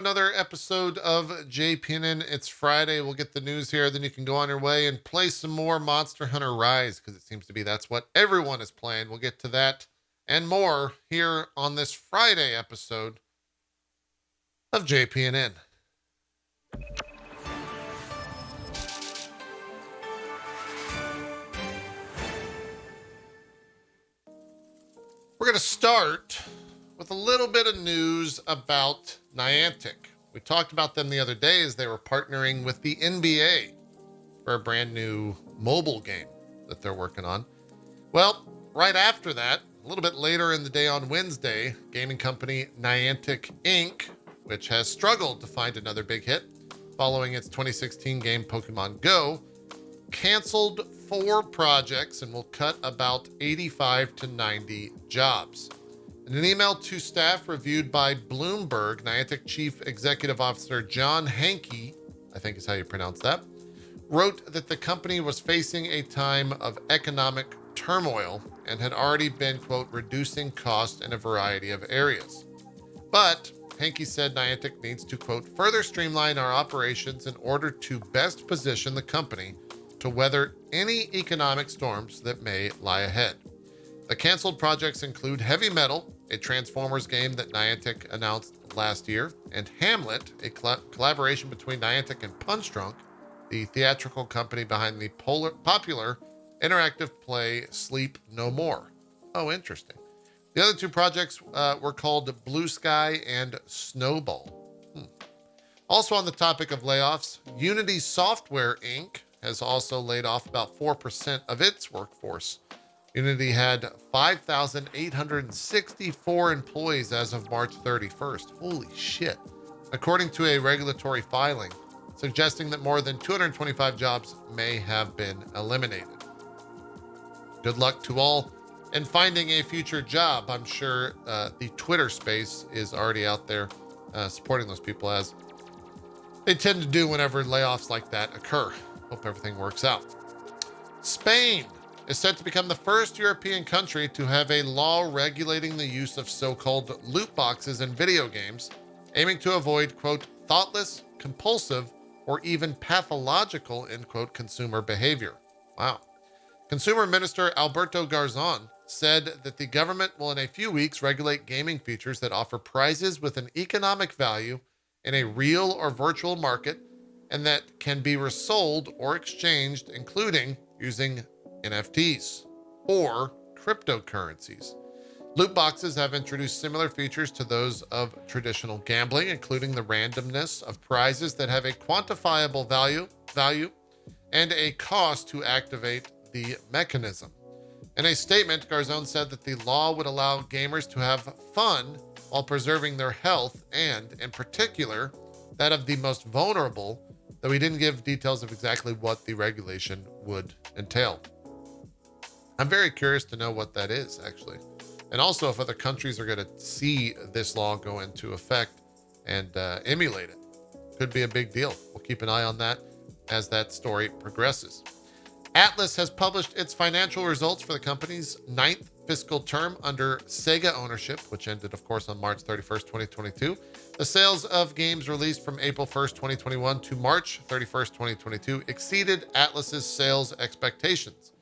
Another episode of JPNN. It's Friday. We'll get the news here. Then you can go on your way and play some more Monster Hunter Rise because it seems to be that's what everyone is playing. We'll get to that and more here on this Friday episode of JPNN. We're going to start with a little bit of news about Niantic. We talked about them the other day as they were partnering with the NBA for a brand new mobile game that they're working on. Well, right after that, a little bit later in the day on Wednesday, gaming company Niantic Inc., which has struggled to find another big hit following its 2016 game Pokemon Go, canceled 4 projects and will cut about 85 to 90 jobs. In an email to staff reviewed by Bloomberg, Niantic Chief Executive Officer John Hanke, I think is how you pronounce that, wrote that the company was facing a time of economic turmoil and had already been, quote, reducing costs in a variety of areas. But Hanke said Niantic needs to, quote, further streamline our operations in order to best position the company to weather any economic storms that may lie ahead. The canceled projects include Heavy Metal, a Transformers game that Niantic announced last year, and Hamlet, a collaboration between Niantic and Punchdrunk, the theatrical company behind the popular interactive play Sleep No More. Oh, interesting. The other 2 projects were called Blue Sky and Snowball. Also on the topic of layoffs, Unity Software Inc. has also laid off about 4% of its workforce. Unity had 5,864 employees as of March 31st. Holy shit. According to a regulatory filing, suggesting that more than 225 jobs may have been eliminated. Good luck to all in finding a future job. I'm sure the Twitter space is already out there supporting those people, as they tend to do whenever layoffs like that occur. Hope everything works out. Spain is set to become the first European country to have a law regulating the use of so-called loot boxes in video games, aiming to avoid, quote, thoughtless, compulsive, or even pathological, end quote, consumer behavior. Wow. Consumer Minister Alberto Garzon said that the government will in a few weeks regulate gaming features that offer prizes with an economic value in a real or virtual market and that can be resold or exchanged, including using NFTs or cryptocurrencies. Loot boxes have introduced similar features to those of traditional gambling, including the randomness of prizes that have a quantifiable value and a cost to activate the mechanism. In a statement, Garzon said that the law would allow gamers to have fun while preserving their health and, in particular, that of the most vulnerable, though he didn't give details of exactly what the regulation would entail. I'm very curious to know what that is, actually. And also if other countries are going to see this law go into effect and emulate it. Could be a big deal. We'll keep an eye on that as that story progresses. Atlus has published its financial results for the company's 9th fiscal term under Sega ownership, which ended, of course, on March 31st, 2022. The sales of games released from April 1st, 2021 to March 31st, 2022 exceeded Atlus's sales expectations.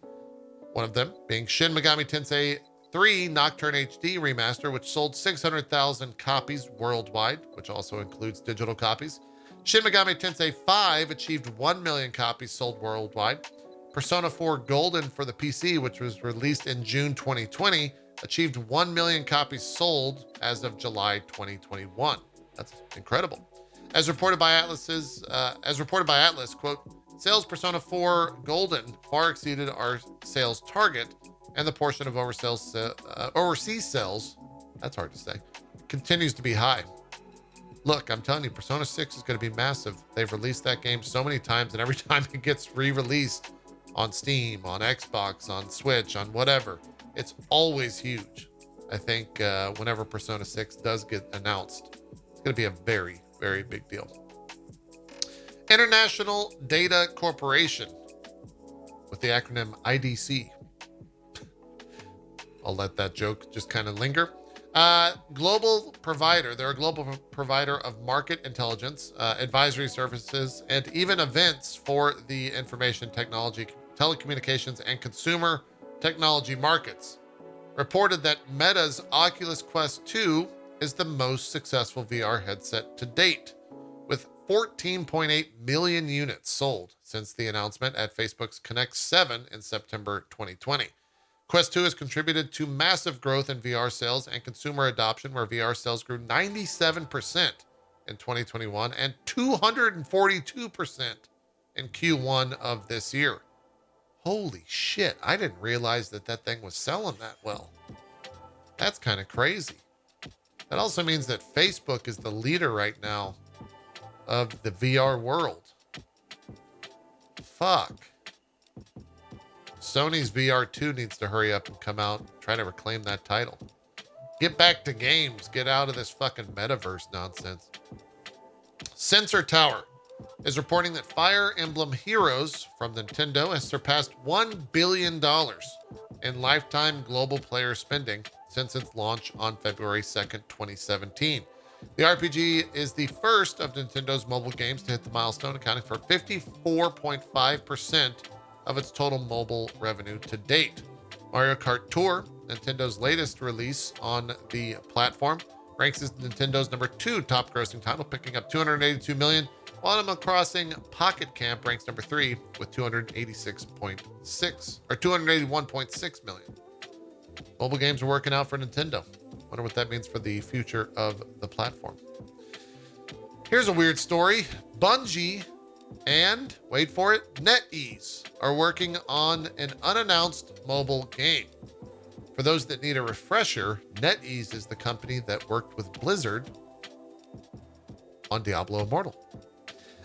One of them being Shin Megami Tensei 3 Nocturne HD Remaster, which sold 600,000 copies worldwide, which also includes digital copies. Shin Megami Tensei 5 achieved 1 million copies sold worldwide. Persona 4 Golden for the PC, which was released in June 2020, achieved 1 million copies sold as of July 2021. That's incredible. As reported by Atlas, quote, sales Persona 4 Golden far exceeded our sales target, and the portion of overseas sales, that's hard to say, continues to be high. Look, I'm telling you, Persona 6 is going to be massive. They've released that game so many times, and every time it gets re-released on Steam, on Xbox, on Switch, on whatever, it's always huge. I think whenever Persona 6 does get announced, it's going to be a very, very big deal. International Data Corporation, with the acronym IDC. I'll let that joke just kind of linger. Global provider. They're a global provider of market intelligence, advisory services, and even events for the information technology, telecommunications, and consumer technology markets. Reported that Meta's Oculus Quest 2 is the most successful VR headset to date, with 14.8 million units sold since the announcement at Facebook's Connect 7 in September 2020. Quest 2 has contributed to massive growth in VR sales and consumer adoption, where VR sales grew 97% in 2021 and 242% in Q1 of this year. Holy shit, I didn't realize that that thing was selling that well. That's kind of crazy. That also means that Facebook is the leader right now of the VR world. Fuck. Sony's VR2 needs to hurry up and come out and try to reclaim that title. Get back to games. Get out of this fucking metaverse nonsense. Sensor Tower is reporting that Fire Emblem Heroes from Nintendo has surpassed $1 billion in lifetime global player spending since its launch on February 2nd, 2017. The RPG is the first of Nintendo's mobile games to hit the milestone, accounting for 54.5% of its total mobile revenue to date. Mario Kart Tour, Nintendo's latest release on the platform, ranks as Nintendo's number 2 top grossing title, picking up $282 million, while Animal Crossing Pocket Camp ranks number 3 with $281.6 million. Mobile games are working out for Nintendo. Wonder what that means for the future of the platform. Here's a weird story. Bungie and, wait for it, NetEase are working on an unannounced mobile game. For those that need a refresher, NetEase is the company that worked with Blizzard on Diablo Immortal.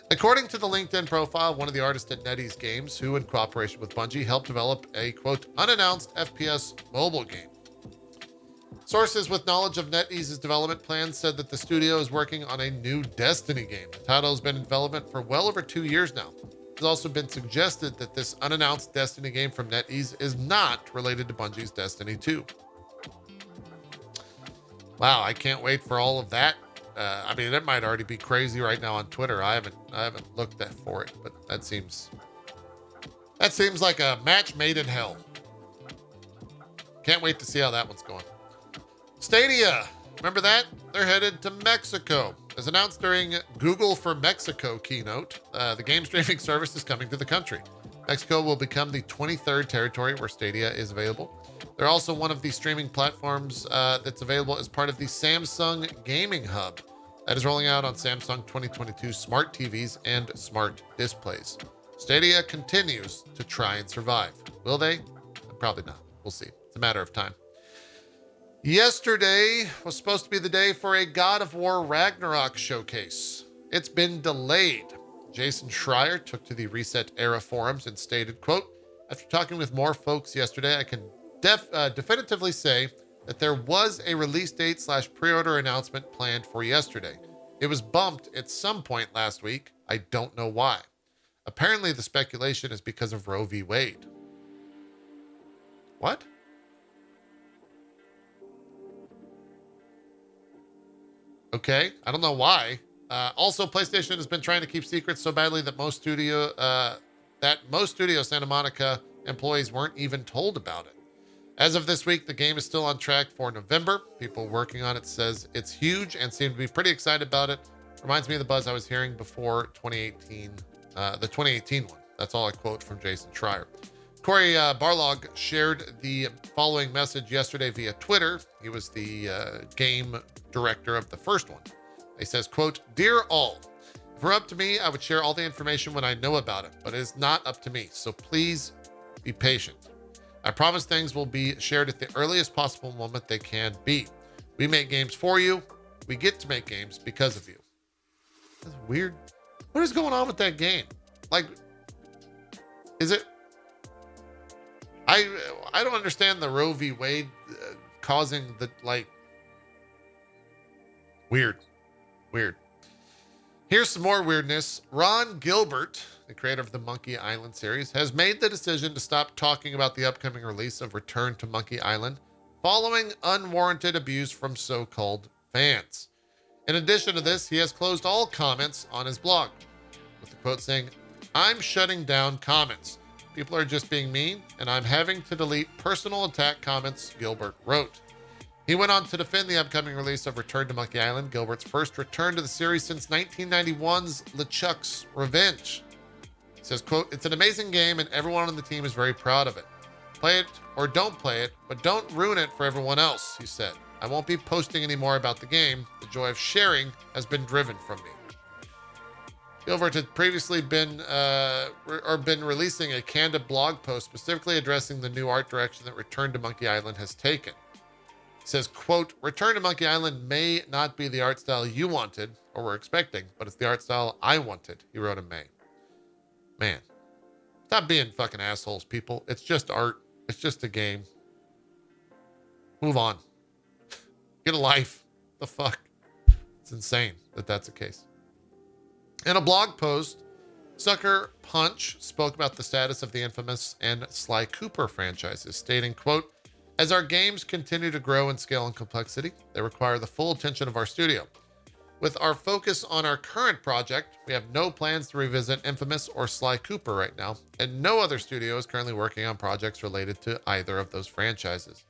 According to the LinkedIn profile of one of the artists at NetEase Games, who in cooperation with Bungie helped develop a, quote, unannounced FPS mobile game. Sources with knowledge of NetEase's development plans said that the studio is working on a new Destiny game. The title has been in development for well over 2 years now. It's also been suggested that this unannounced Destiny game from NetEase is not related to Bungie's Destiny 2. Wow, I can't wait for all of that. I mean, it might already be crazy right now on Twitter. I haven't looked for it, but that seems like a match made in hell. Can't wait to see how that one's going. Stadia, remember that? They're headed to Mexico. As announced during Google for Mexico keynote, the game streaming service is coming to the country. Mexico will become the 23rd territory where Stadia is available. They're also one of the streaming platforms that's available as part of the Samsung Gaming Hub that is rolling out on Samsung 2022 smart TVs and smart displays. Stadia continues to try and survive. Will they? Probably not. We'll see. It's a matter of time. Yesterday was supposed to be the day for a God of War Ragnarok showcase. It's been delayed. Jason Schreier took to the Reset Era forums and stated, quote, after talking with more folks yesterday, I can definitively say that there was a release date / pre-order announcement planned for yesterday. It was bumped at some point last week. I don't know why. Apparently the speculation is because of Roe v. Wade. What? Okay, I don't know why. Also, PlayStation has been trying to keep secrets so badly that most studio Santa Monica employees weren't even told about it. As of this week, the game is still on track for November. People working on it says it's huge and seem to be pretty excited about it. Reminds me of the buzz I was hearing before 2018, the 2018 one. That's all I quote from Jason Schreier. Corey Barlog shared the following message yesterday via Twitter. He was the game director of the first one. He says, quote, Dear all, if it were up to me, I would share all the information when I know about it, but it is not up to me, so please be patient. I promise things will be shared at the earliest possible moment they can be. We make games for you. We get to make games because of you. That's weird. What is going on with that game? Like, is it... I don't understand the Roe v. Wade causing the, like... Weird. Here's some more weirdness. Ron Gilbert, the creator of the Monkey Island series, has made the decision to stop talking about the upcoming release of Return to Monkey Island following unwarranted abuse from so-called fans. In addition to this, he has closed all comments on his blog, with the quote saying, "I'm shutting down comments. People are just being mean, and I'm having to delete personal attack comments," Gilbert wrote. He went on to defend the upcoming release of Return to Monkey Island, Gilbert's first return to the series since 1991's LeChuck's Revenge. He says, quote, "It's an amazing game and everyone on the team is very proud of it. Play it or don't play it, but don't ruin it for everyone else," he said. "I won't be posting any more about the game. The joy of sharing has been driven from me." Gilbert had previously been releasing a candid blog post specifically addressing the new art direction that Return to Monkey Island has taken. He says, quote, "Return to Monkey Island may not be the art style you wanted or were expecting, but it's the art style I wanted," he wrote in May. Man, stop being fucking assholes, people. It's just art. It's just a game. Move on. Get a life. The fuck? It's insane that that's the case. In a blog post, Sucker Punch spoke about the status of the infamous and Sly Cooper franchises, stating, quote, "As our games continue to grow in scale and complexity, they require the full attention of our studio. With our focus on our current project, we have no plans to revisit Infamous or Sly Cooper right now, and no other studio is currently working on projects related to either of those franchises.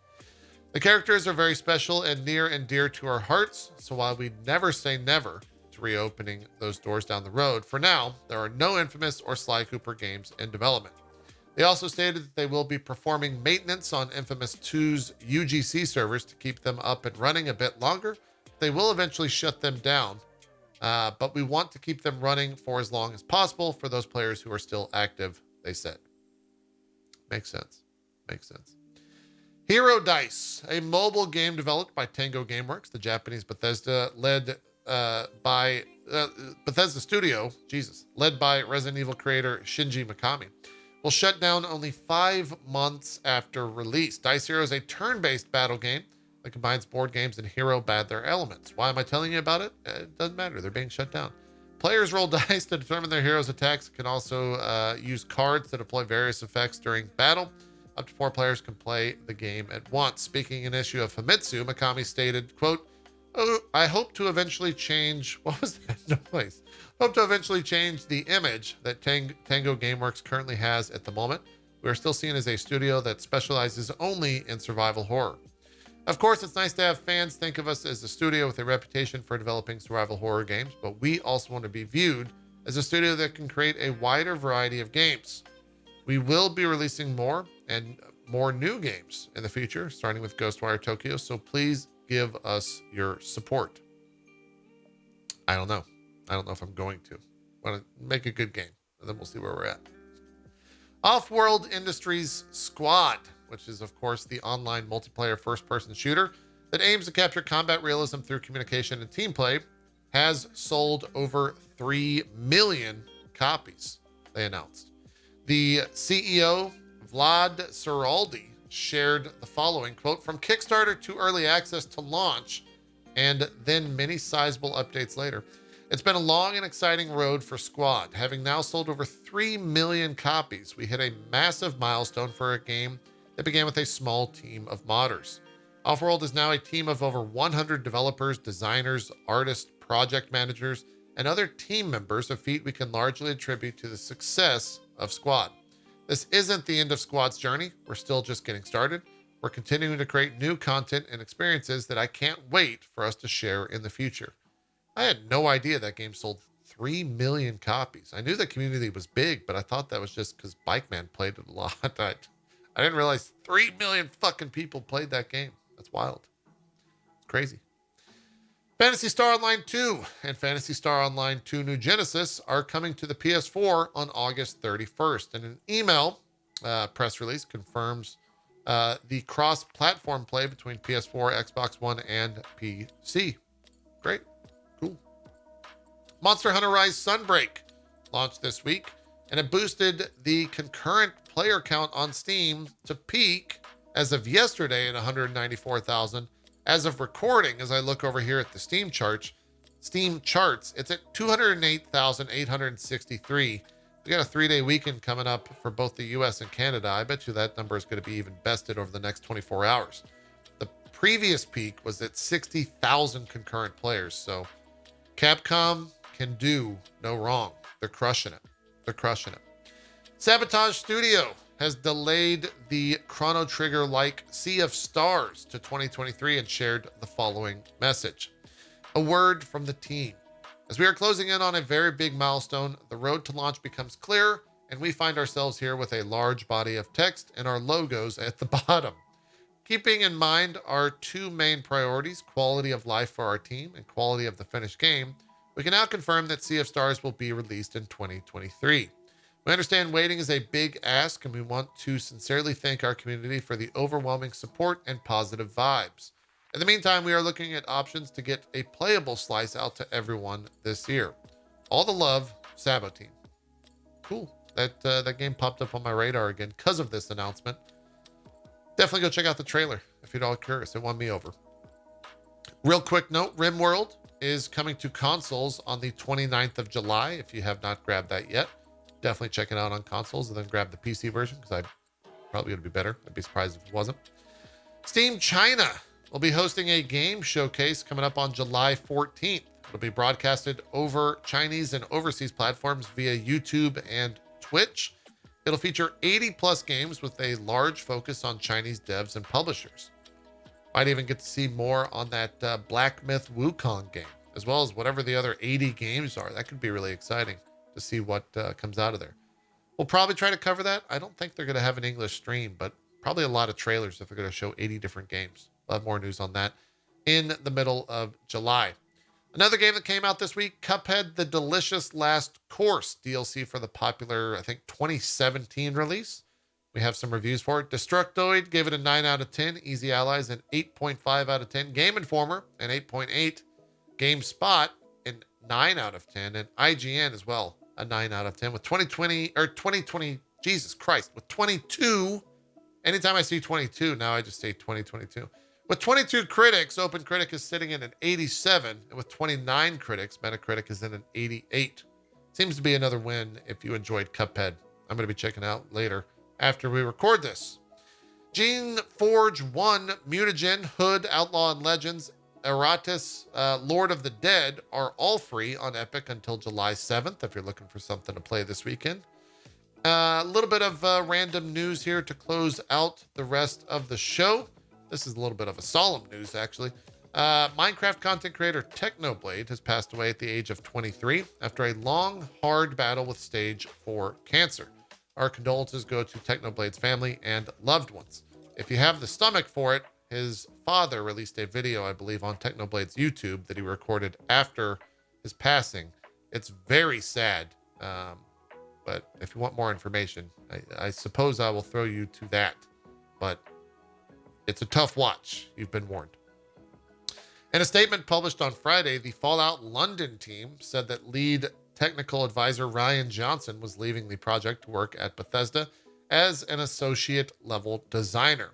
The characters are very special and near and dear to our hearts, so while we never say never to reopening those doors down the road, for now, there are no Infamous or Sly Cooper games in development." They also stated that they will be performing maintenance on Infamous 2's UGC servers to keep them up and running a bit longer. They will eventually shut them down, but we want to keep them running for as long as possible for those players who are still active, they said. Makes sense. Makes sense. Hero Dice, a mobile game developed by Tango Gameworks, the Japanese Bethesda studio, led by Resident Evil creator Shinji Mikami, will shut down only 5 months after release. Dice Hero is a turn-based battle game that combines board games and hero their elements. Why am I telling you about it? It doesn't matter. They're being shut down. Players roll dice to determine their hero's attacks. Can also use cards to deploy various effects during battle. Up to 4 players can play the game at once. Speaking an issue of Famitsu, Mikami stated, quote, "Oh, I hope to eventually change," what was that noise? "Hope to eventually change the image that Tango Gameworks currently has at the moment. We are still seen as a studio that specializes only in survival horror. Of course, it's nice to have fans think of us as a studio with a reputation for developing survival horror games, but we also want to be viewed as a studio that can create a wider variety of games. We will be releasing more and more new games in the future, starting with Ghostwire Tokyo, so please give us your support." I don't know. I don't know if I'm going to. I want to make a good game, and then we'll see where we're at. Off-World Industries Squad, which is, of course, the online multiplayer first-person shooter that aims to capture combat realism through communication and team play, has sold over 3 million copies, they announced. The CEO, Vlad Seraldi, shared the following, quote, "From Kickstarter to early access to launch, and then many sizable updates later, it's been a long and exciting road for Squad. Having now sold over 3 million copies, we hit a massive milestone for a game that began with a small team of modders. Offworld is now a team of over 100 developers, designers, artists, project managers, and other team members, a feat we can largely attribute to the success of Squad. This isn't the end of Squad's journey. We're still just getting started. We're continuing to create new content and experiences that I can't wait for us to share in the future." I had no idea that game sold 3 million copies. I knew the community was big, but I thought that was just because Bike Man played it a lot. I didn't realize 3 million fucking people played that game. That's wild. It's crazy. Phantasy Star Online 2 and Phantasy Star Online 2 New Genesis are coming to the PS4 on August 31st. And an email press release confirms the cross-platform play between PS4, Xbox One, and PC. Great. Cool. Monster Hunter Rise Sunbreak launched this week, and it boosted the concurrent player count on Steam to peak as of yesterday at 194,000. As of recording, as I look over here at the Steam charts, it's at 208,863. We got a 3-day weekend coming up for both the US and Canada. I bet you that number is going to be even bested over the next 24 hours. The previous peak was at 60,000 concurrent players. So Capcom can do no wrong. They're crushing it. They're crushing it. Sabotage Studio has delayed the Chrono Trigger-like Sea of Stars to 2023 and shared the following message. A word from the team. As we are closing in on a very big milestone, the road to launch becomes clear, and we find ourselves here with a large body of text and our logos at the bottom. Keeping in mind our two main priorities, quality of life for our team and quality of the finished game, we can now confirm that Sea of Stars will be released in 2023. We understand waiting is a big ask, and we want to sincerely thank our community for the overwhelming support and positive vibes. In the meantime, we are looking at options to get a playable slice out to everyone this year. All the love, Sabo Team. Cool. That game popped up on my radar again because of this announcement. Definitely go check out the trailer if you're all curious. It won me over. Real quick note, RimWorld is coming to consoles on the 29th of July. If you have not grabbed that yet, definitely check it out on consoles and then grab the PC version because I probably would be better. I'd be surprised if it wasn't. Steam China will be hosting a game showcase coming up on July 14th. It'll be broadcasted over Chinese and overseas platforms via YouTube and Twitch. It'll feature 80 plus games with a large focus on Chinese devs and publishers. Might even get to see more on that Black Myth Wukong game, as well as whatever the other 80 games are. That could be really exciting to see what comes out of there. We'll probably try to cover that. I don't think they're going to have an English stream, but probably a lot of trailers if they're going to show 80 different games. We'll have more news on that in the middle of July. Another game that came out this week, Cuphead, The Delicious Last Course, DLC for the popular, I think, 2017 release. We have some reviews for it. Destructoid gave it a 9 out of 10. Easy Allies, an 8.5 out of 10. Game Informer, an 8.8. GameSpot, an 9 out of 10. And IGN as well, a 9 out of 10. With 2020, Jesus Christ, with 22. Anytime I see 22, now I just say 2022. With 22 critics, OpenCritic is sitting in an 87, and with 29 critics, Metacritic is in an 88. Seems to be another win if you enjoyed Cuphead. I'm going to be checking out later after we record this. Gene Forge 1, Mutagen, Hood, Outlaw and Legends, Eratus, Lord of the Dead are all free on Epic until July 7th if you're looking for something to play this weekend. A little bit of random news here to close out the rest of the show. This is a little bit of a solemn news, actually. Minecraft content creator Technoblade has passed away at the age of 23 after a long, hard battle with stage 4 cancer. Our condolences go to Technoblade's family and loved ones. If you have the stomach for it, his father released a video, I believe, on Technoblade's YouTube that he recorded after his passing. It's very sad, but if you want more information, I suppose I will throw you to that. But it's a tough watch. You've been warned. In a statement published on Friday, the Fallout London team said that lead technical advisor Ryan Johnson was leaving the project to work at Bethesda as an associate level designer.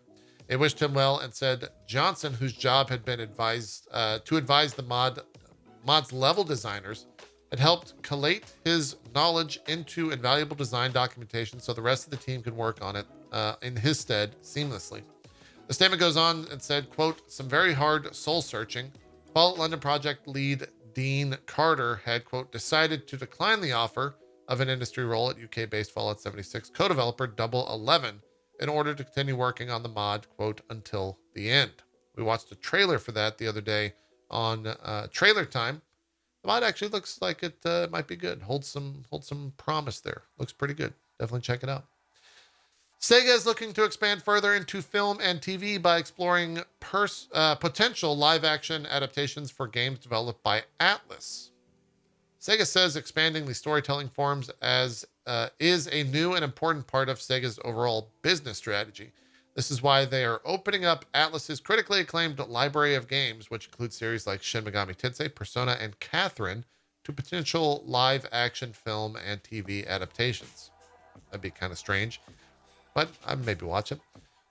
They wished him well and said Johnson, whose job had been to advise the mod's level designers, had helped collate his knowledge into invaluable design documentation so the rest of the team could work on it in his stead seamlessly. The statement goes on and said, quote, some very hard soul searching. Fallout London project lead Dean Carter had, quote, decided to decline the offer of an industry role at UK-based Fallout 76 co-developer Double 11 in order to continue working on the mod, quote, until the end. We watched a trailer for that the other day on Trailer Time. The mod actually looks like it might be good. Hold some promise there. Looks pretty good. Definitely check it out. Sega is looking to expand further into film and TV by exploring potential live-action adaptations for games developed by Atlus. Sega says expanding the storytelling forms is a new and important part of Sega's overall business strategy. This is why they are opening up Atlus's critically acclaimed library of games, which includes series like Shin Megami Tensei, Persona, and Catherine, to potential live-action film and TV adaptations. That'd be kind of strange, but I'd maybe watch it.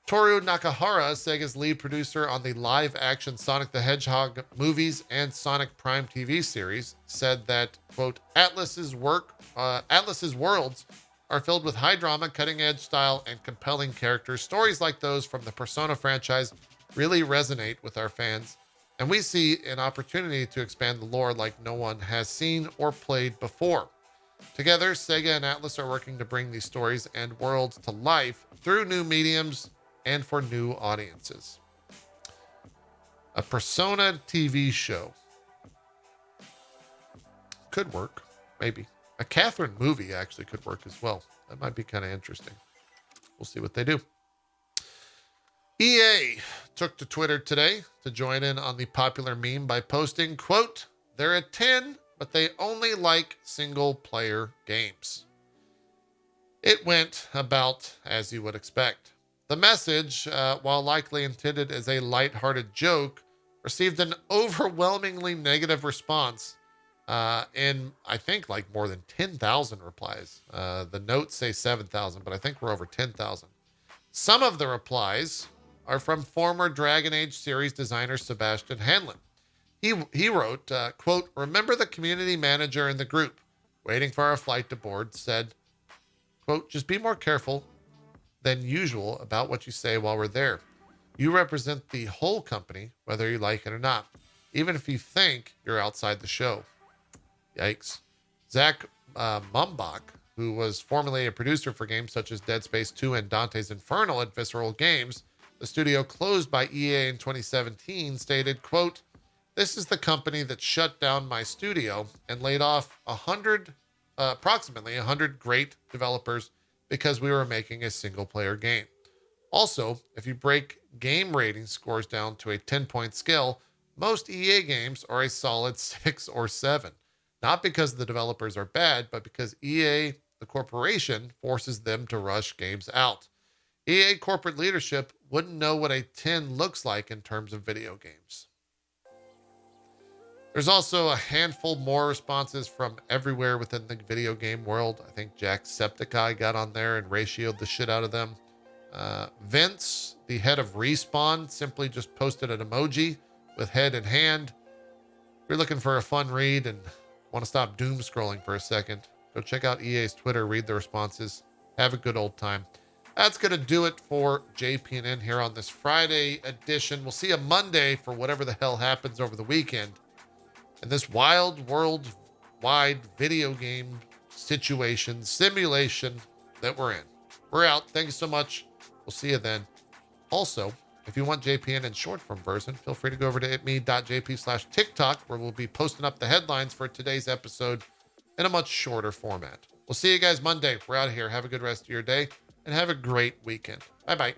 Toru Nakahara, Sega's lead producer on the live-action Sonic the Hedgehog movies and Sonic Prime TV series, said that, quote, Atlus's worlds are filled with high drama, cutting-edge style, and compelling characters. Stories like those from the Persona franchise really resonate with our fans, and we see an opportunity to expand the lore like no one has seen or played before. Together, Sega and Atlas are working to bring these stories and worlds to life through new mediums and for new audiences. A Persona TV show. Could work, maybe. A Catherine movie actually could work as well. That might be kind of interesting. We'll see what they do. EA took to Twitter today to join in on the popular meme by posting, quote, "They're a 10, but they only like single-player games." It went about as you would expect. The message, while likely intended as a lighthearted joke, received an overwhelmingly negative response in, I think, like more than 10,000 replies. The notes say 7,000, but I think we're over 10,000. Some of the replies are from former Dragon Age series designer Sebastian Hanlon. He wrote, quote, "Remember the community manager in the group, waiting for our flight to board, said, quote, just be more careful than usual about what you say while we're there. You represent the whole company, whether you like it or not, even if you think you're outside the show." Yikes. Zach Mumbach, who was formerly a producer for games such as Dead Space 2 and Dante's Inferno at Visceral Games, the studio closed by EA in 2017, stated, quote, "This is the company that shut down my studio and laid off approximately 100 great developers because we were making a single-player game. Also, if you break game rating scores down to a 10-point scale, most EA games are a solid 6 or 7. Not because the developers are bad, but because EA, the corporation, forces them to rush games out. EA corporate leadership wouldn't know what a 10 looks like in terms of video games." There's also a handful more responses from everywhere within the video game world. I think Jacksepticeye got on there and ratioed the shit out of them. Vince, the head of Respawn, simply just posted an emoji with head and hand. If you're looking for a fun read and want to stop doom scrolling for a second, go check out EA's Twitter, read the responses. Have a good old time. That's going to do it for JPNN here on this Friday edition. We'll see you Monday for whatever the hell happens over the weekend in this wild worldwide video game simulation that we're in. We're out. Thank you so much. We'll see you then. Also, if you want JPNN short form version, feel free to go over to itmeJP/TikTok, where we'll be posting up the headlines for today's episode in a much shorter format. We'll see you guys Monday. We're out of here. Have a good rest of your day and have a great weekend. Bye-bye.